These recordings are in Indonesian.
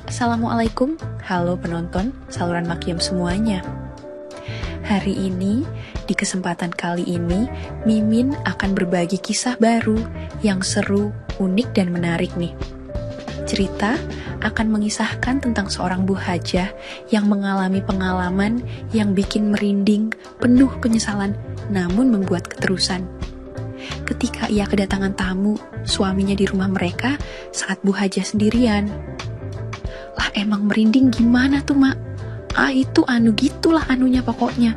Assalamualaikum, halo penonton saluran Makiam semuanya. Hari ini, di kesempatan kali ini, Mimin akan berbagi kisah baru yang seru, unik, dan menarik nih. Cerita akan mengisahkan tentang seorang Bu Hajah yang mengalami pengalaman yang bikin merinding, penuh penyesalan, namun membuat keterusan. Ketika ia kedatangan tamu, suaminya di rumah mereka saat Bu Hajah sendirian. Lah emang merinding gimana tuh mak? Itu gitulah anunya pokoknya.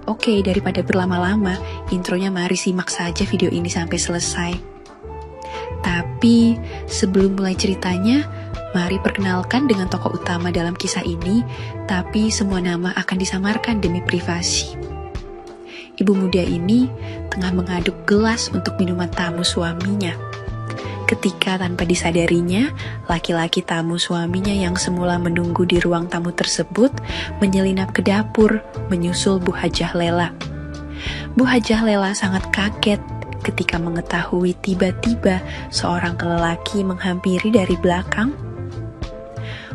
Oke, daripada berlama-lama, intronya mari simak saja video ini sampai selesai. Tapi sebelum mulai ceritanya, mari perkenalkan dengan tokoh utama dalam kisah ini, tapi semua nama akan disamarkan demi privasi. Ibu muda ini tengah mengaduk gelas untuk minuman tamu suaminya. Ketika tanpa disadarinya, laki-laki tamu suaminya yang semula menunggu di ruang tamu tersebut menyelinap ke dapur menyusul Bu Hajah Lela. Bu Hajah Lela sangat kaget ketika mengetahui tiba-tiba seorang lelaki menghampiri dari belakang.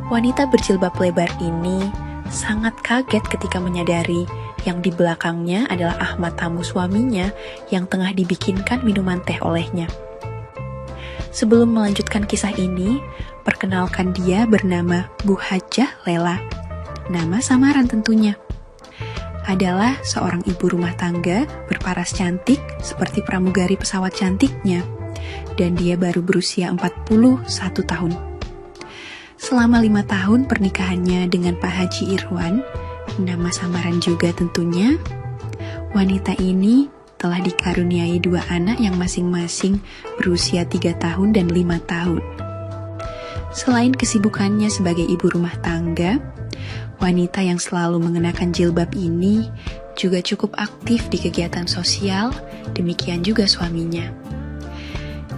Wanita berjilbab lebar ini sangat kaget ketika menyadari yang di belakangnya adalah Ahmad tamu suaminya yang tengah dibikinkan minuman teh olehnya. Sebelum melanjutkan kisah ini, perkenalkan dia bernama Bu Hajah Lela. Nama samaran tentunya. Adalah seorang ibu rumah tangga berparas cantik seperti pramugari pesawat cantiknya. Dan dia baru berusia 41 tahun. Selama 5 tahun pernikahannya dengan Pak Haji Irwan, nama samaran juga tentunya, wanita ini telah dikaruniai 2 anak yang masing-masing berusia 3 tahun dan 5 tahun. Selain kesibukannya sebagai ibu rumah tangga, wanita yang selalu mengenakan jilbab ini juga cukup aktif di kegiatan sosial, demikian juga suaminya.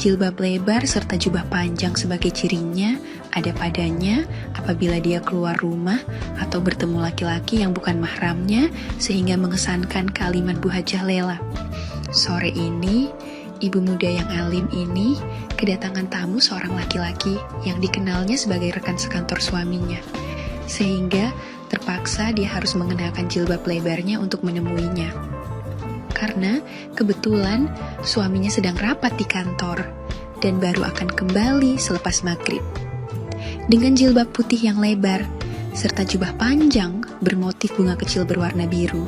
Jilbab lebar serta jubah panjang sebagai cirinya ada padanya apabila dia keluar rumah atau bertemu laki-laki yang bukan mahramnya sehingga mengesankan kalimat Bu Hajah Lela. Sore ini, ibu muda yang alim ini kedatangan tamu seorang laki-laki yang dikenalnya sebagai rekan sekantor suaminya. Sehingga terpaksa dia harus mengenakan jilbab lebarnya untuk menemuinya. Karena kebetulan suaminya sedang rapat di kantor dan baru akan kembali selepas maghrib. Dengan jilbab putih yang lebar serta jubah panjang bermotif bunga kecil berwarna biru,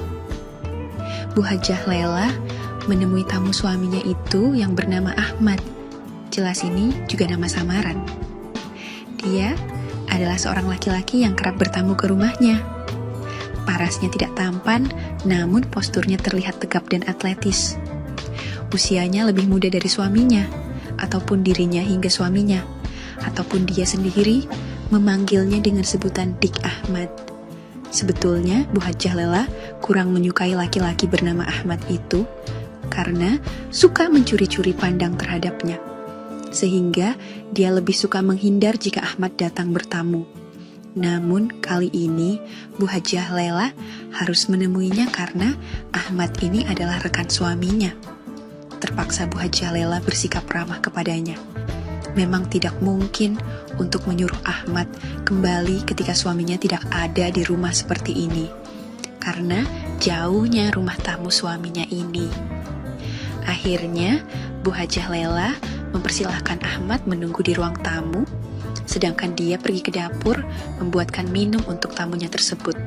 Bu Hajah Lela menemui tamu suaminya itu yang bernama Ahmad. Jelas ini juga nama samaran. Dia adalah seorang laki-laki yang kerap bertamu ke rumahnya. Parasnya tidak tampan, namun posturnya terlihat tegap dan atletis. Usianya lebih muda dari suaminya, ataupun dirinya hingga suaminya, ataupun dia sendiri memanggilnya dengan sebutan Dik Ahmad. Sebetulnya Bu Hajah Lela kurang menyukai laki-laki bernama Ahmad itu karena suka mencuri-curi pandang terhadapnya. Sehingga dia lebih suka menghindar jika Ahmad datang bertamu. Namun kali ini Bu Hajah Lela harus menemuinya karena Ahmad ini adalah rekan suaminya. Terpaksa Bu Hajah Lela bersikap ramah kepadanya. Memang tidak mungkin untuk menyuruh Ahmad kembali ketika suaminya tidak ada di rumah seperti ini. Karena jauhnya rumah tamu suaminya ini. Akhirnya Bu Hajah Lela mempersilahkan Ahmad menunggu di ruang tamu, sedangkan dia pergi ke dapur membuatkan minum untuk tamunya tersebut.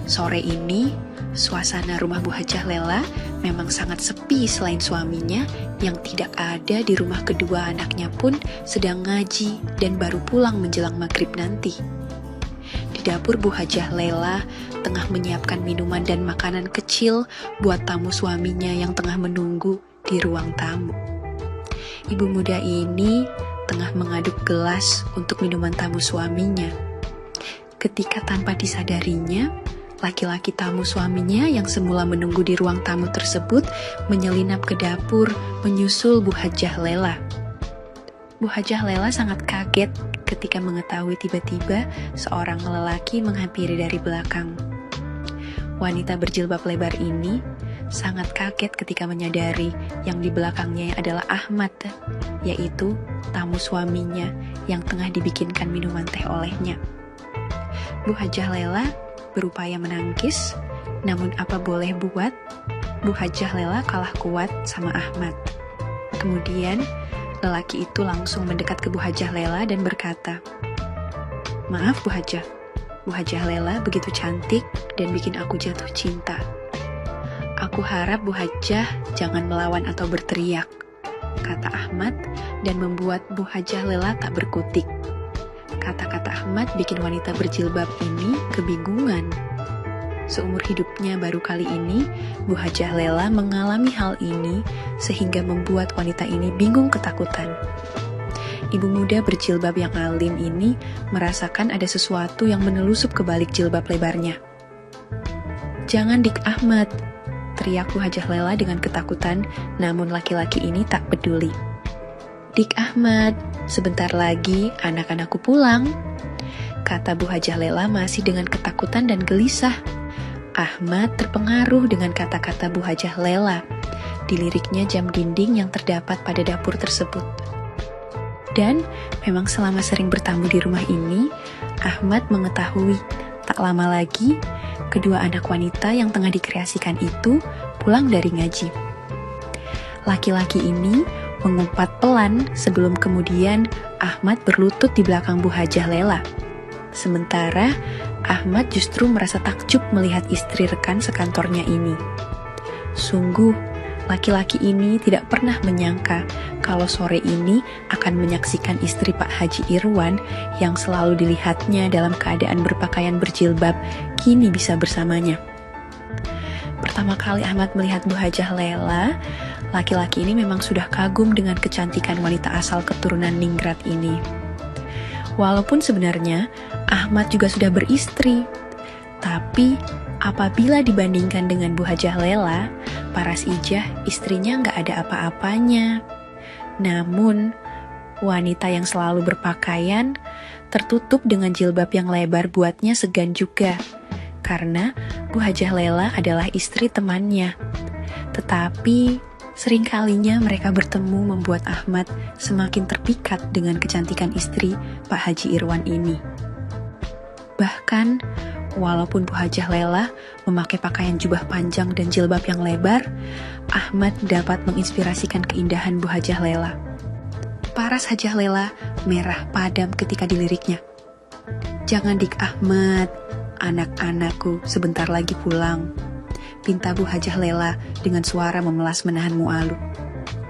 Sore ini, suasana rumah Bu Hajah Lela memang sangat sepi selain suaminya yang tidak ada di rumah. Kedua anaknya pun sedang ngaji dan baru pulang menjelang maghrib nanti. Di dapur Bu Hajah Lela tengah menyiapkan minuman dan makanan kecil buat tamu suaminya yang tengah menunggu di ruang tamu. Ibu muda ini tengah mengaduk gelas untuk minuman tamu suaminya. Ketika tanpa disadarinya, laki-laki tamu suaminya yang semula menunggu di ruang tamu tersebut menyelinap ke dapur menyusul Bu Hajah Lela. Bu Hajah Lela sangat kaget ketika mengetahui tiba-tiba seorang lelaki menghampiri dari belakang. Wanita berjilbab lebar ini sangat kaget ketika menyadari yang di belakangnya adalah Ahmad, yaitu tamu suaminya yang tengah dibikinkan minuman teh olehnya. Bu Hajah Lela berupaya menangkis, namun apa boleh buat, Bu Hajah Lela kalah kuat sama Ahmad. Kemudian, lelaki itu langsung mendekat ke Bu Hajah Lela dan berkata, "Maaf Bu Hajah Lela begitu cantik dan bikin aku jatuh cinta. Aku harap Bu Hajah jangan melawan atau berteriak," kata Ahmad dan membuat Bu Hajah Lela tak berkutik. Kata-kata Ahmad bikin wanita berjilbab ini kebingungan. Seumur hidupnya baru kali ini, Bu Hajah Lela mengalami hal ini sehingga membuat wanita ini bingung ketakutan. Ibu muda berjilbab yang alim ini merasakan ada sesuatu yang menelusup ke balik jilbab lebarnya. "Jangan Dik Ahmad," teriak Bu Hajah Lela dengan ketakutan, namun laki-laki ini tak peduli. "Dik Ahmad, sebentar lagi anak-anakku pulang," kata Bu Hajah Lela masih dengan ketakutan dan gelisah. Ahmad terpengaruh dengan kata-kata Bu Hajah Lela. Diliriknya jam dinding yang terdapat pada dapur tersebut. Dan memang selama sering bertamu di rumah ini, Ahmad mengetahui tak lama lagi kedua anak wanita yang tengah dikreasikan itu pulang dari ngaji. Laki-laki ini mengumpat pelan sebelum kemudian Ahmad berlutut di belakang Bu Hajah Lela. Sementara Ahmad justru merasa takjub melihat istri rekan sekantornya ini. Sungguh, laki-laki ini tidak pernah menyangka kalau sore ini akan menyaksikan istri Pak Haji Irwan yang selalu dilihatnya dalam keadaan berpakaian berjilbab kini bisa bersamanya. Pertama kali Ahmad melihat Bu Hajah Lela, laki-laki ini memang sudah kagum dengan kecantikan wanita asal keturunan Ningrat ini. Walaupun sebenarnya Ahmad juga sudah beristri, tapi apabila dibandingkan dengan Bu Hajah Lela, Paras Ijah istrinya nggak ada apa-apanya. Namun, wanita yang selalu berpakaian tertutup dengan jilbab yang lebar buatnya segan juga, karena Bu Hajah Lela adalah istri temannya. Tetapi, seringkalinya mereka bertemu membuat Ahmad semakin terpikat dengan kecantikan istri Pak Haji Irwan ini. Bahkan, walaupun Bu Hajah Lela memakai pakaian jubah panjang dan jilbab yang lebar, Ahmad dapat menginspirasikan keindahan Bu Hajah Lela. Paras Hajah Lela merah padam ketika diliriknya. "Jangan Dik Ahmad, anak-anakku sebentar lagi pulang," pinta Bu Hajah Lela dengan suara memelas menahan mualu.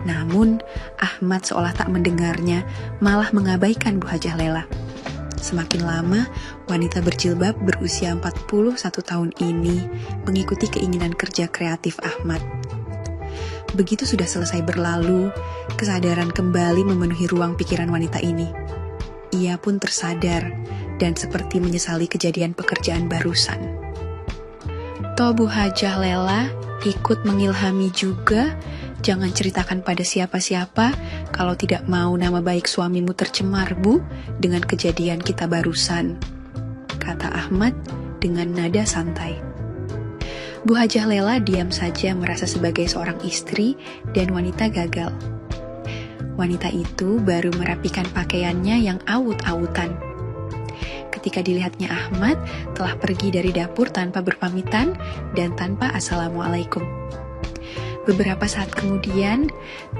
Namun, Ahmad seolah tak mendengarnya, malah mengabaikan Bu Hajah Lela. Semakin lama, wanita berjilbab berusia 41 tahun ini mengikuti keinginan kerja kreatif Ahmad. Begitu sudah selesai berlalu, kesadaran kembali memenuhi ruang pikiran wanita ini. Ia pun tersadar dan seperti menyesali kejadian pekerjaan barusan. Toh Bu Hajah Lela ikut mengilhami juga, "Jangan ceritakan pada siapa-siapa kalau tidak mau nama baik suamimu tercemar, Bu, dengan kejadian kita barusan," kata Ahmad dengan nada santai. Bu Hajah Lela diam saja merasa sebagai seorang istri dan wanita gagal. Wanita itu baru merapikan pakaiannya yang awut-awutan. Ketika dilihatnya Ahmad telah pergi dari dapur tanpa berpamitan dan tanpa assalamualaikum. Beberapa saat kemudian,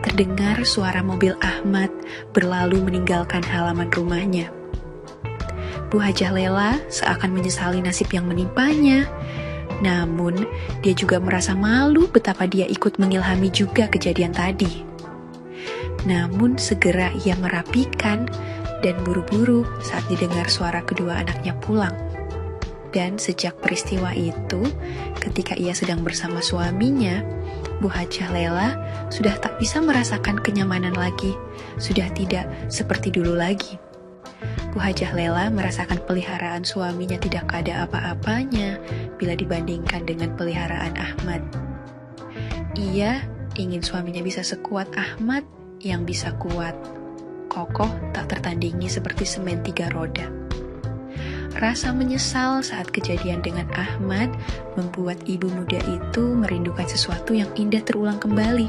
terdengar suara mobil Ahmad berlalu meninggalkan halaman rumahnya. Bu Hajah Lela seakan menyesali nasib yang menimpanya. Namun, dia juga merasa malu betapa dia ikut mengilhami juga kejadian tadi. Namun, segera ia merapikan dan buru-buru saat didengar suara kedua anaknya pulang. Dan sejak peristiwa itu, ketika ia sedang bersama suaminya, Bu Hajah Lela sudah tak bisa merasakan kenyamanan lagi, sudah tidak seperti dulu lagi. Bu Hajah Lela merasakan peliharaan suaminya tidak ada apa-apanya bila dibandingkan dengan peliharaan Ahmad. Ia ingin suaminya bisa sekuat Ahmad yang bisa kuat, kokoh tak tertandingi seperti semen 3 roda. Rasa menyesal saat kejadian dengan Ahmad membuat ibu muda itu merindukan sesuatu yang indah terulang kembali.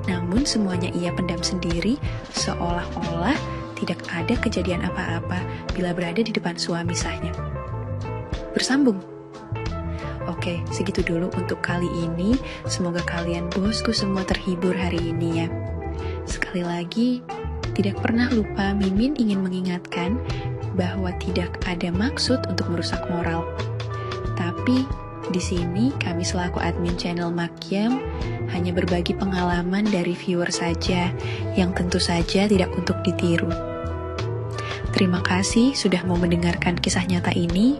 Namun semuanya ia pendam sendiri, seolah-olah tidak ada kejadian apa-apa bila berada di depan suami sahnya. Bersambung. Oke, segitu dulu untuk kali ini. Semoga kalian bosku semua terhibur hari ini ya. Sekali lagi, tidak pernah lupa Mimin ingin mengingatkan bahwa tidak ada maksud untuk merusak moral. Tapi di sini kami selaku admin channel Makyam hanya berbagi pengalaman dari viewer saja yang tentu saja tidak untuk ditiru. Terima kasih sudah mau mendengarkan kisah nyata ini.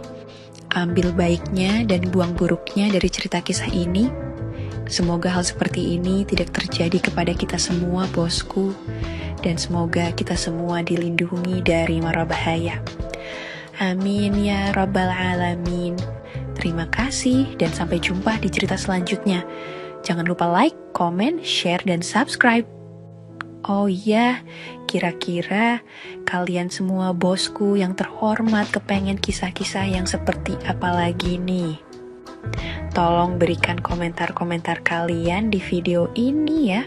Ambil baiknya dan buang buruknya dari cerita kisah ini. Semoga hal seperti ini tidak terjadi kepada kita semua, bosku. Dan semoga kita semua dilindungi dari mara bahaya. Amin ya rabbal alamin. Terima kasih dan sampai jumpa di cerita selanjutnya. Jangan lupa like, komen, share, dan subscribe. Oh iya, kira-kira kalian semua bosku yang terhormat kepengen kisah-kisah yang seperti apa lagi nih? Tolong berikan komentar-komentar kalian di video ini ya.